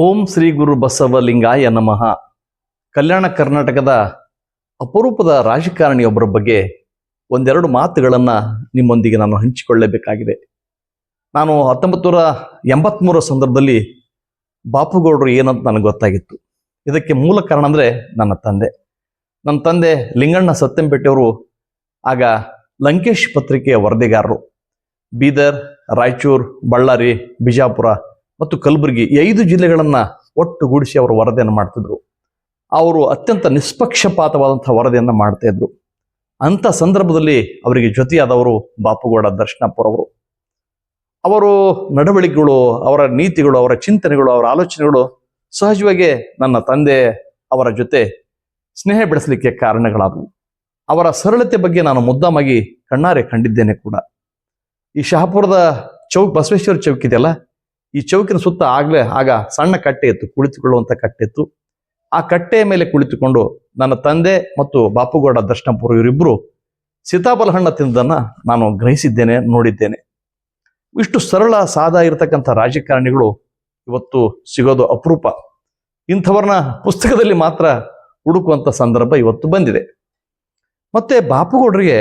ಓಂ ಶ್ರೀ ಗುರು ಬಸವಲಿಂಗಾಯ ನಮಃ. ಕಲ್ಯಾಣ ಕರ್ನಾಟಕದ ಅಪರೂಪದ ರಾಜಕಾರಣಿಯೊಬ್ಬರ ಬಗ್ಗೆ ಒಂದೆರಡು ಮಾತುಗಳನ್ನು ನಿಮ್ಮೊಂದಿಗೆ ನಾನು ಹಂಚಿಕೊಳ್ಳಲೇಬೇಕಾಗಿದೆ. ನಾನು 1983 ಸಂದರ್ಭದಲ್ಲಿ ಬಾಪುಗೌಡರು ಏನಂತ ನನಗೆ ಗೊತ್ತಾಗಿತ್ತು. ಇದಕ್ಕೆ ಮೂಲ ಕಾರಣ ಅಂದರೆ ನನ್ನ ತಂದೆ ಲಿಂಗಣ್ಣ ಸತ್ಯಂಪೇಟೆಯವರು ಆಗ ಲಂಕೇಶ್ ಪತ್ರಿಕೆಯ ವರದಿಗಾರರು. ಬೀದರ್, ರಾಯಚೂರು, ಬಳ್ಳಾರಿ, ಬಿಜಾಪುರ ಮತ್ತು ಕಲಬುರಗಿ ಈ 5 ಜಿಲ್ಲೆಗಳನ್ನು ಒಟ್ಟುಗೂಡಿಸಿ ಅವರು ವರದಿಯನ್ನು ಮಾಡ್ತಿದ್ರು. ಅವರು ಅತ್ಯಂತ ನಿಷ್ಪಕ್ಷಪಾತವಾದಂಥ ವರದಿಯನ್ನು ಮಾಡ್ತಾ ಇದ್ರು. ಅಂಥ ಸಂದರ್ಭದಲ್ಲಿ ಅವರಿಗೆ ಜೊತೆಯಾದವರು ಬಾಪುಗೌಡ ದರ್ಶನಪ್ಪರವರು. ಅವರು ನಡವಳಿಕೆಗಳು, ಅವರ ನೀತಿಗಳು, ಅವರ ಚಿಂತನೆಗಳು, ಅವರ ಆಲೋಚನೆಗಳು ಸಹಜವಾಗಿ ನನ್ನ ತಂದೆ ಅವರ ಜೊತೆ ಸ್ನೇಹ ಬೆಳೆಸಲಿಕ್ಕೆ ಕಾರಣಗಳಾದವು. ಅವರ ಸರಳತೆ ಬಗ್ಗೆ ನಾನು ಮುದ್ದಾಮಾಗಿ ಕಣ್ಣಾರೆ ಕಂಡಿದ್ದೇನೆ ಕೂಡ. ಈ ಶಹಾಪುರದ ಬಸವೇಶ್ವರ ಚೌಕ್ ಇದೆಯಲ್ಲ, ಈ ಚೌಕಿನ ಸುತ್ತ ಆಗ ಸಣ್ಣ ಕಟ್ಟೆ ಇತ್ತು, ಕುಳಿತುಕೊಳ್ಳುವಂಥ ಕಟ್ಟೆ ಇತ್ತು. ಆ ಕಟ್ಟೆಯ ಮೇಲೆ ಕುಳಿತುಕೊಂಡು ನನ್ನ ತಂದೆ ಮತ್ತು ಬಾಪುಗೌಡ ದರ್ಶನಪುರ ಇವರಿಬ್ಬರು ಸೀತಾಫಲ ಹಣ್ಣು ತಿಂದನ್ನು ನಾನು ಗ್ರಹಿಸಿದ್ದೇನೆ, ನೋಡಿದ್ದೇನೆ. ಇಷ್ಟು ಸರಳ ಸಾದಾ ಇರತಕ್ಕಂಥ ರಾಜಕಾರಣಿಗಳು ಇವತ್ತು ಸಿಗೋದು ಅಪರೂಪ. ಇಂಥವ್ರನ್ನ ಪುಸ್ತಕದಲ್ಲಿ ಮಾತ್ರ ಹುಡುಕುವಂಥ ಸಂದರ್ಭ ಇವತ್ತು ಬಂದಿದೆ. ಮತ್ತೆ ಬಾಪುಗೌಡರಿಗೆ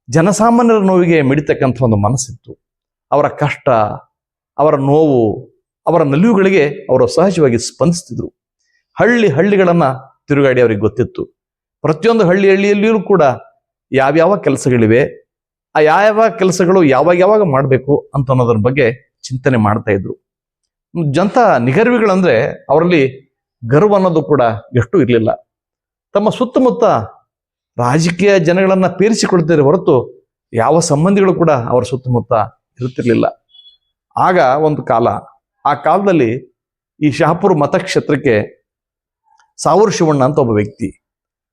ಜನಸಾಮಾನ್ಯರ ನೋವಿಗೆ ಮಿಡಿತಕ್ಕಂಥ ಒಂದು ಮನಸ್ಸಿತ್ತು. ಅವರ ಕಷ್ಟ, ಅವರ ನೋವು, ಅವರ ನಲಿವುಗಳಿಗೆ ಅವರು ಸಹಜವಾಗಿ ಸ್ಪಂದಿಸ್ತಿದ್ರು. ಹಳ್ಳಿಗಳನ್ನು ತಿರುಗಾಡಿ ಅವರಿಗೆ ಗೊತ್ತಿತ್ತು. ಪ್ರತಿಯೊಂದು ಹಳ್ಳಿಯಲ್ಲಿಯೂ ಕೂಡ ಯಾವ್ಯಾವ ಕೆಲಸಗಳಿವೆ, ಆ ಯಾವ ಕೆಲಸಗಳು ಯಾವಾಗ ಮಾಡಬೇಕು ಅಂತ ಅನ್ನೋದ್ರ ಬಗ್ಗೆ ಚಿಂತನೆ ಮಾಡ್ತಾ ಇದ್ರು. ಜಂತ ನಿಗರ್ವಿಗಳಂದ್ರೆ ಅವರಲ್ಲಿ ಗರ್ವ ಅನ್ನೋದು ಕೂಡ ಎಷ್ಟು ಇರಲಿಲ್ಲ. ತಮ್ಮ ಸುತ್ತಮುತ್ತ ರಾಜಕೀಯ ಜನಗಳನ್ನ ಪೇರಿಸಿಕೊಳ್ತಿದ್ರೆ ಹೊರತು ಯಾವ ಸಂಬಂಧಿಗಳು ಕೂಡ ಅವರ ಸುತ್ತಮುತ್ತ ಇರುತ್ತಿರಲಿಲ್ಲ. ಆಗ ಒಂದು ಕಾಲ, ಆ ಕಾಲದಲ್ಲಿ ಈ ಶಹಾಪುರ ಮತಕ್ಷೇತ್ರಕ್ಕೆ ಸಾವೂರು ಶಿವಣ್ಣ ಅಂತ ಒಬ್ಬ ವ್ಯಕ್ತಿ.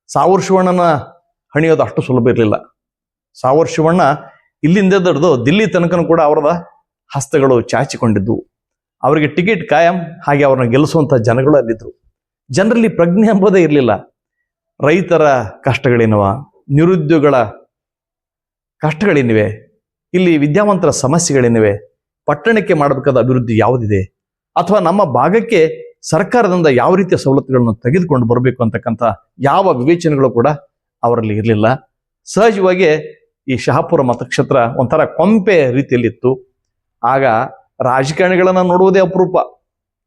ಸಾವೂರು ಶಿವಣ್ಣನ ಹಣಿಯೋದು ಅಷ್ಟು ಸುಲಭ ಇರಲಿಲ್ಲ. ಸಾವೂರು ಶಿವಣ್ಣ ಇಲ್ಲಿಂದ ದೊಡ್ದು ದಿಲ್ಲಿ ತನಕನೂ ಕೂಡ ಅವರದ ಹಸ್ತಗಳು ಚಾಚಿಕೊಂಡಿದ್ವು. ಅವರಿಗೆ ಟಿಕೆಟ್ ಕಾಯಂ, ಹಾಗೆ ಅವ್ರನ್ನ ಗೆಲ್ಲಿಸುವಂಥ ಜನಗಳು ಅಲ್ಲಿದ್ದರು. ಜನರಲ್ಲಿ ಪ್ರಜ್ಞೆ ಎಂಬುದೇ ಇರಲಿಲ್ಲ. ರೈತರ ಕಷ್ಟಗಳೇನವ, ನಿರುದ್ಯೋಗಗಳ ಕಷ್ಟಗಳೇನಿವೆ, ಇಲ್ಲಿ ವಿದ್ಯಾವಂತರ ಸಮಸ್ಯೆಗಳೇನಿವೆ, ಪಟ್ಟಣಕ್ಕೆ ಮಾಡಬೇಕಾದ ಅಭಿವೃದ್ಧಿ ಯಾವುದಿದೆ, ಅಥವಾ ನಮ್ಮ ಭಾಗಕ್ಕೆ ಸರ್ಕಾರದಿಂದ ಯಾವ ರೀತಿಯ ಸವಲತ್ತುಗಳನ್ನು ತೆಗೆದುಕೊಂಡು ಬರಬೇಕು ಅಂತಕ್ಕಂಥ ಯಾವ ವಿವೇಚನೆಗಳು ಕೂಡ ಅವರಲ್ಲಿ ಇರಲಿಲ್ಲ. ಸಹಜವಾಗಿ ಈ ಶಹಾಪುರ ಮತಕ್ಷೇತ್ರ ಒಂಥರ ಕೊಂಪೆ ರೀತಿಯಲ್ಲಿತ್ತು. ಆಗ ರಾಜಕಾರಣಿಗಳನ್ನು ನೋಡುವುದೇ ಅಪರೂಪ.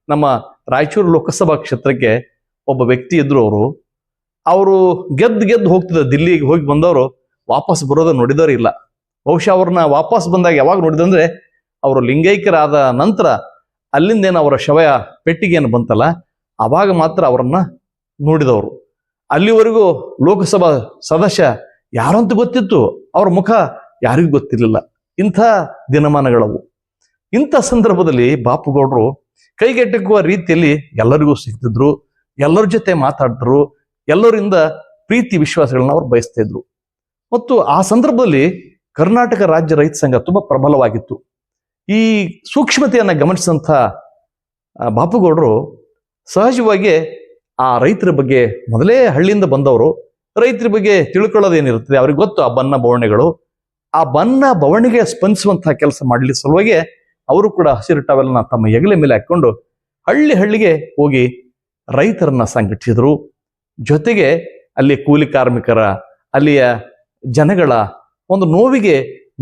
ನಮ್ಮ ರಾಯಚೂರು ಲೋಕಸಭಾ ಕ್ಷೇತ್ರಕ್ಕೆ ಒಬ್ಬ ವ್ಯಕ್ತಿ ಇದ್ರು. ಅವರು ಗೆದ್ದು ಹೋಗ್ತಿದ್ದ, ದಿಲ್ಲಿಗೆ ಹೋಗಿ ಬಂದವರು ವಾಪಸ್ ಬರೋದು ನೋಡಿದವರು ಇಲ್ಲ. ಬಹುಶಃ ಅವ್ರನ್ನ ವಾಪಸ್ ಬಂದಾಗ ಯಾವಾಗ ನೋಡಿದಂದ್ರೆ ಅವರು ಲಿಂಗೈಕ್ಯರಾದ ನಂತರ ಅಲ್ಲಿಂದೇನು ಅವರ ಶವ ಪೆಟ್ಟಿಗೆಯನ್ನು ಬಂತಲ್ಲ, ಆವಾಗ ಮಾತ್ರ ಅವರನ್ನ ನೋಡಿದವರು. ಅಲ್ಲಿವರೆಗೂ ಲೋಕಸಭಾ ಸದಸ್ಯ ಯಾರಂತ ಗೊತ್ತಿತ್ತು, ಅವ್ರ ಮುಖ ಯಾರಿಗೂ ಗೊತ್ತಿರಲಿಲ್ಲ. ಇಂಥ ದಿನಮಾನಗಳವು. ಇಂಥ ಸಂದರ್ಭದಲ್ಲಿ ಬಾಪುಗೌಡರು ಕೈಗೆಟಕುವ ರೀತಿಯಲ್ಲಿ ಎಲ್ಲರಿಗೂ ಸಿಗ್ತಿದ್ರು, ಎಲ್ಲರ ಜೊತೆ ಮಾತಾಡಿದ್ರು, ಎಲ್ಲರಿಂದ ಪ್ರೀತಿ ವಿಶ್ವಾಸಗಳನ್ನ ಅವ್ರು ಬಯಸ್ತಾ ಇದ್ರು. ಮತ್ತು ಆ ಸಂದರ್ಭದಲ್ಲಿ ಕರ್ನಾಟಕ ರಾಜ್ಯ ರೈತ ಸಂಘ ತುಂಬಾ ಪ್ರಬಲವಾಗಿತ್ತು. ಈ ಸೂಕ್ಷ್ಮತೆಯನ್ನು ಗಮನಿಸಿದಂಥ ಬಾಪುಗೌಡರು ಸಹಜವಾಗಿ ಆ ರೈತರ ಬಗ್ಗೆ, ಮೊದಲೇ ಹಳ್ಳಿಯಿಂದ ಬಂದವರು, ರೈತರ ಬಗ್ಗೆ ತಿಳ್ಕೊಳ್ಳೋದೇನಿರುತ್ತದೆ ಅವ್ರಿಗೆ ಗೊತ್ತು. ಆ ಬಣ್ಣ ಬವಣೆಗಳು, ಆ ಬಣ್ಣ ಬವಣೆಗೆ ಸ್ಪಂದಿಸುವಂತಹ ಕೆಲಸ ಮಾಡಲಿ ಸಲುವಾಗಿ ಅವರು ಕೂಡ ಹಸಿರು ಟವೆಲ್ನ ತಮ್ಮ ಹೆಗಲ ಮೇಲೆ ಹಾಕೊಂಡು ಹಳ್ಳಿಗೆ ಹೋಗಿ ರೈತರನ್ನ ಸಂಘಟಿಸಿದ್ರು. ಜೊತೆಗೆ ಅಲ್ಲಿ ಕೂಲಿ ಕಾರ್ಮಿಕರ, ಅಲ್ಲಿಯ ಜನಗಳ ಒಂದು ನೋವಿಗೆ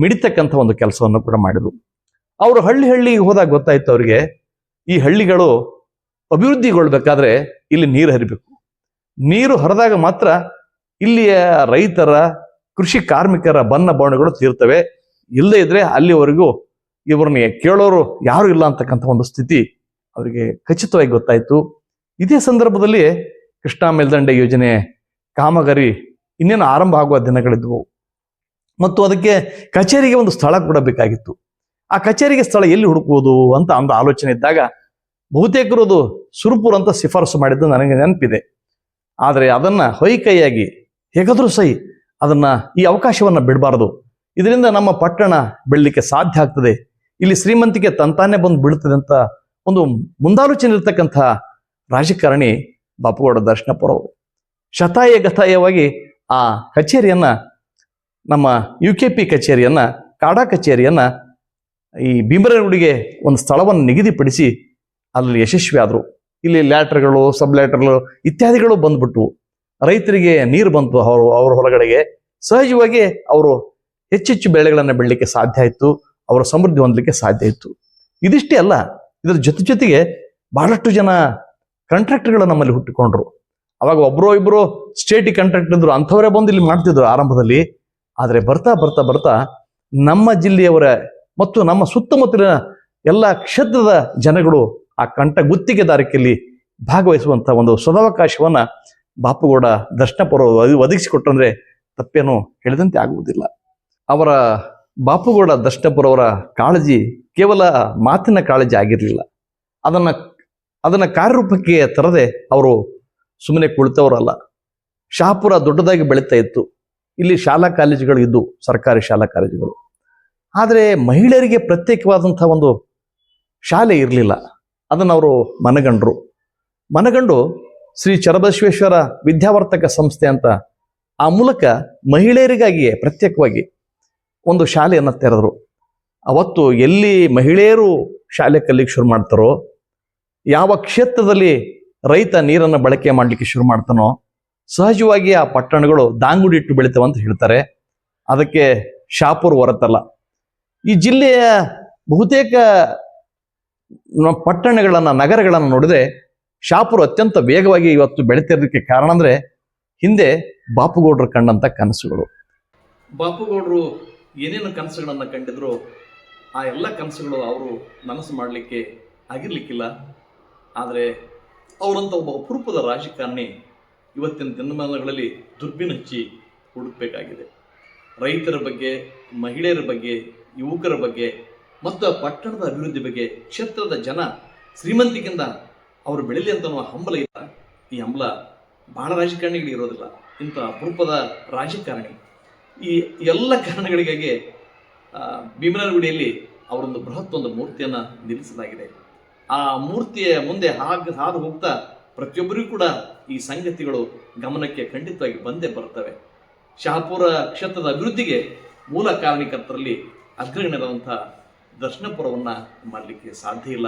ಮಿಡಿತಕ್ಕಂಥ ಒಂದು ಕೆಲಸವನ್ನು ಕೂಡ ಮಾಡಿದ್ರು. ಅವರು ಹಳ್ಳಿಗೆ ಹೋದಾಗ ಗೊತ್ತಾಯ್ತು ಅವರಿಗೆ, ಈ ಹಳ್ಳಿಗಳು ಅಭಿವೃದ್ಧಿಗೊಳ್ಬೇಕಾದ್ರೆ ಇಲ್ಲಿ ನೀರು ಹರಿಬೇಕು. ನೀರು ಹರಿದಾಗ ಮಾತ್ರ ಇಲ್ಲಿಯ ರೈತರ, ಕೃಷಿ ಕಾರ್ಮಿಕರ ಬನ್ನ ಬವಣೆಗಳು ತೀರ್ತವೆ. ಇಲ್ಲದೇ ಇದ್ರೆ ಅಲ್ಲಿವರೆಗೂ ಇವ್ರನ್ನ ಕೇಳೋರು ಯಾರು ಇಲ್ಲ ಅಂತಕ್ಕಂಥ ಒಂದು ಸ್ಥಿತಿ ಅವರಿಗೆ ಖಚಿತವಾಗಿ ಗೊತ್ತಾಯ್ತು. ಇದೇ ಸಂದರ್ಭದಲ್ಲಿ ಕೃಷ್ಣಾ ಮೇಲ್ದಂಡೆ ಯೋಜನೆ ಕಾಮಗಾರಿ ಇನ್ನೇನು ಆರಂಭ ಆಗುವ ದಿನಗಳಿದ್ವು. ಮತ್ತು ಅದಕ್ಕೆ ಕಚೇರಿಗೆ ಒಂದು ಸ್ಥಳ ಕೂಡ ಬೇಕಾಗಿತ್ತು. ಆ ಕಚೇರಿಗೆ ಸ್ಥಳ ಎಲ್ಲಿ ಹುಡುಕುವುದು ಅಂತ ಒಂದು ಆಲೋಚನೆ ಇದ್ದಾಗ ಬಹುತೇಕರು ಅದು ಸುರಪುರ ಅಂತ ಶಿಫಾರಸು ಮಾಡಿದ್ದು ನನಗೆ ನೆನಪಿದೆ. ಆದರೆ ಅದನ್ನ ಹೊಯ್ಕೈಯಾಗಿ ಹೇಗಾದ್ರೂ ಸಹಿ ಅದನ್ನ, ಈ ಅವಕಾಶವನ್ನ ಬಿಡಬಾರದು, ಇದರಿಂದ ನಮ್ಮ ಪಟ್ಟಣ ಬೆಳಲಿಕ್ಕೆ ಸಾಧ್ಯ ಆಗ್ತದೆ, ಇಲ್ಲಿ ಶ್ರೀಮಂತಿಕೆ ತಂತಾನೆ ಬಂದು ಬೀಳ್ತದೆ ಅಂತ ಒಂದು ಮುಂದಾಲೋಚನೆ ಇರ್ತಕ್ಕಂಥ ರಾಜಕಾರಣಿ ಬಾಪುಗೌಡ ದರ್ಶನಪುರವರು. ಗತಾಯವಾಗಿ ಆ ಕಚೇರಿಯನ್ನ, ನಮ್ಮ UKP ಕಚೇರಿಯನ್ನ, ಕಾಡಾ ಕಚೇರಿಯನ್ನ ಈ ಭೀಮರಗುಡಿಗೆ ಒಂದು ಸ್ಥಳವನ್ನು ನಿಗದಿಪಡಿಸಿ ಅಲ್ಲಿ ಯಶಸ್ವಿ ಆದರು. ಇಲ್ಲಿ ಲ್ಯಾಟ್ರ್ಗಳು ಸಬ್ ಲ್ಯಾಟ್ರ್ಗಳು ಇತ್ಯಾದಿಗಳು ಬಂದ್ಬಿಟ್ಟು ರೈತರಿಗೆ ನೀರು ಬಂತು ಅವ್ರ ಹೊರಗಡೆಗೆ. ಸಹಜವಾಗಿ ಅವರು ಹೆಚ್ಚೆಚ್ಚು ಬೆಳೆಗಳನ್ನು ಬೆಳಲಿಕ್ಕೆ ಸಾಧ್ಯ ಆಯಿತು, ಅವರ ಸಮೃದ್ಧಿ ಹೊಂದಲಿಕ್ಕೆ ಸಾಧ್ಯ ಇತ್ತು. ಇದಿಷ್ಟೇ ಅಲ್ಲ, ಇದರ ಜೊತೆಗೆ ಬಹಳಷ್ಟು ಜನ ಕಾಂಟ್ರಾಕ್ಟರ್ಗಳು ನಮ್ಮಲ್ಲಿ ಹುಟ್ಟಿಕೊಂಡ್ರು. ಅವಾಗ ಒಬ್ಬರೋ ಇಬ್ಬರು ಸ್ಟೇಟಿಗೆ ಕಾಂಟ್ರಾಕ್ಟ್ ಇದ್ರು, ಅಂಥವರೇ ಬಂದು ಇಲ್ಲಿ ಮಾಡ್ತಿದ್ರು ಆರಂಭದಲ್ಲಿ. ಆದರೆ ಬರ್ತಾ ಬರ್ತಾ ಬರ್ತಾ ನಮ್ಮ ಜಿಲ್ಲೆಯವರ ಮತ್ತು ನಮ್ಮ ಸುತ್ತಮುತ್ತಲಿನ ಎಲ್ಲ ಕ್ಷೇತ್ರದ ಜನಗಳು ಆ ಗುತ್ತಿಗೆದಾರಿಕೆಯಲ್ಲಿ ಭಾಗವಹಿಸುವಂಥ ಒಂದು ಸದಾವಕಾಶವನ್ನ ಬಾಪುಗೌಡ ದರ್ಶನಪುರ ಒದಗಿಸಿಕೊಟ್ಟಂದ್ರೆ ತಪ್ಪೇನು ಹೇಳಿದಂತೆ ಆಗುವುದಿಲ್ಲ. ಅವರ ಬಾಪುಗೌಡ ದರ್ಶನಪುರ ಅವರ ಕಾಳಜಿ ಕೇವಲ ಮಾತಿನ ಕಾಳಜಿ ಆಗಿರಲಿಲ್ಲ. ಅದನ್ನ ಕಾರ್ಯರೂಪಕ್ಕೆ ತರದೆ ಅವರು ಸುಮ್ಮನೆ ಕುಳಿತವರಲ್ಲ. ಶಹಾಪುರ ದೊಡ್ಡದಾಗಿ ಬೆಳೀತಾ ಇತ್ತು. ಇಲ್ಲಿ ಶಾಲಾ ಕಾಲೇಜುಗಳು ಇದ್ದು, ಸರ್ಕಾರಿ ಶಾಲಾ ಕಾಲೇಜುಗಳು. ಆದರೆ ಮಹಿಳೆಯರಿಗೆ ಪ್ರತ್ಯೇಕವಾದಂಥ ಒಂದು ಶಾಲೆ ಇರಲಿಲ್ಲ. ಅದನ್ನು ಅವರು ಮನಗಂಡು ಶ್ರೀ ಚನ್ನಬಸವೇಶ್ವರ ವಿದ್ಯಾವರ್ತಕ ಸಂಸ್ಥೆ ಅಂತ ಆ ಮೂಲಕ ಮಹಿಳೆಯರಿಗಾಗಿಯೇ ಪ್ರತ್ಯೇಕವಾಗಿ ಒಂದು ಶಾಲೆಯನ್ನು ತೆರೆದರು. ಅವತ್ತು ಎಲ್ಲಿ ಮಹಿಳೆಯರು ಶಾಲೆ ಕಲಿಕ್ಕೆ ಶುರು ಮಾಡ್ತಾರೋ, ಯಾವ ಕ್ಷೇತ್ರದಲ್ಲಿ ರೈತ ನೀರನ್ನು ಬಳಕೆ ಮಾಡಲಿಕ್ಕೆ ಶುರು ಮಾಡ್ತಾನೋ, ಸಹಜವಾಗಿ ಆ ಪಟ್ಟಣಗಳು ದಾಂಗುಡಿ ಇಟ್ಟು ಬೆಳಿತಾವ ಅಂತ ಹೇಳ್ತಾರೆ. ಅದಕ್ಕೆ ಶಹಾಪುರ ಹೊರತಲ್ಲ. ಈ ಜಿಲ್ಲೆಯ ಬಹುತೇಕ ಪಟ್ಟಣಗಳನ್ನು ನಗರಗಳನ್ನು ನೋಡಿದ್ರೆ ಶಹಾಪುರ ಅತ್ಯಂತ ವೇಗವಾಗಿ ಇವತ್ತು ಬೆಳೀತಿರೋದಕ್ಕೆ ಕಾರಣ ಅಂದ್ರೆ ಹಿಂದೆ ಬಾಪುಗೌಡರು ಕಂಡಂತ ಕನಸುಗಳು. ಬಾಪುಗೌಡರು ಏನೇನು ಕನಸುಗಳನ್ನ ಕಂಡಿದ್ರು ಆ ಎಲ್ಲ ಕನಸುಗಳು ಅವರು ನನಸು ಮಾಡಲಿಕ್ಕೆ ಆಗಿರ್ಲಿಕ್ಕಿಲ್ಲ. ಆದರೆ ಅವರಂತ ಒಬ್ಬ ಅಪರೂಪದ ರಾಜಕಾರಣಿ ಇವತ್ತಿನ ದಿನಮಾನಗಳಲ್ಲಿ ದುರ್ಬಿನ್ ಹಚ್ಚಿ ಹುಡುಕಬೇಕಾಗಿದೆ. ರೈತರ ಬಗ್ಗೆ, ಮಹಿಳೆಯರ ಬಗ್ಗೆ, ಯುವಕರ ಬಗ್ಗೆ ಮತ್ತು ಪಟ್ಟಣದ ಅಭಿವೃದ್ಧಿ ಬಗ್ಗೆ ಕ್ಷೇತ್ರದ ಜನ ಶ್ರೀಮಂತಿಕೆಯಿಂದ ಅವರು ಬೆಳೀಲಿ ಅಂತ ಹಂಬಲ ಇಲ್ಲ. ಈ ಹಂಬಲ ಬಹಳ ರಾಜಕಾರಣಿಗಳಿಗೆ ಇರೋದಿಲ್ಲ. ಇಂಥ ಅಪರೂಪದ ರಾಜಕಾರಣಿ. ಈ ಎಲ್ಲ ಕಾರಣಗಳಿಗಾಗಿ ಭೀಮನಗುಡಿಯಲ್ಲಿ ಅವರೊಂದು ಬೃಹತ್ ಒಂದು ಮೂರ್ತಿಯನ್ನು ನಿಲ್ಲಿಸಲಾಗಿದೆ. ಆ ಮೂರ್ತಿಯ ಮುಂದೆ ಹಾದು ಹೋಗ್ತಾ ಪ್ರತಿಯೊಬ್ಬರಿಗೂ ಕೂಡ ಈ ಸಂಗತಿಗಳು ಗಮನಕ್ಕೆ ಖಂಡಿತವಾಗಿ ಬಂದೇ ಬರ್ತವೆ. ಶಹಾಪುರ ಕ್ಷೇತ್ರದ ಅಭಿವೃದ್ಧಿಗೆ ಮೂಲ ಕಾರಣಕರ್ತರಲ್ಲಿ ಅಗ್ರಗಣ್ಯರಾದಂಥ ದರ್ಶನಪುರವನ್ನು ಮಾಡಲಿಕ್ಕೆ ಸಾಧ್ಯ ಇಲ್ಲ.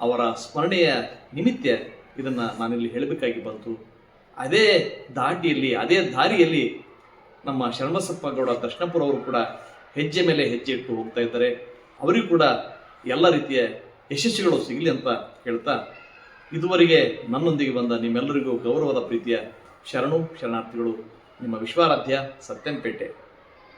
ಅವರ ಸ್ಮರಣೆಯ ನಿಮಿತ್ತ ಇದನ್ನು ನಾನಿಲ್ಲಿ ಹೇಳಬೇಕಾಗಿ ಬಂತು. ಅದೇ ದಾರಿಯಲ್ಲಿ ನಮ್ಮ ಶರಣಬಸಪ್ಪ ಗೌಡ ದರ್ಶನಪುರ ಅವರು ಕೂಡ ಹೆಜ್ಜೆ ಮೇಲೆ ಹೆಜ್ಜೆ ಇಟ್ಟು ಹೋಗ್ತಾ ಇದ್ದಾರೆ. ಅವರಿಗೂ ಕೂಡ ಎಲ್ಲ ರೀತಿಯ ಯಶಸ್ಸುಗಳು ಸಿಗಲಿ ಅಂತ ಹೇಳ್ತಾ, ಇದುವರೆಗೆ ನನ್ನೊಂದಿಗೆ ಬಂದ ನಿಮ್ಮೆಲ್ಲರಿಗೂ ಗೌರವದ ಪ್ರೀತಿಯ ಶರಣಾರ್ಥಿಗಳು. ನಿಮ್ಮ ವಿಶ್ವಾರಾಧ್ಯ ಸತ್ಯಂಪೇಟೆ.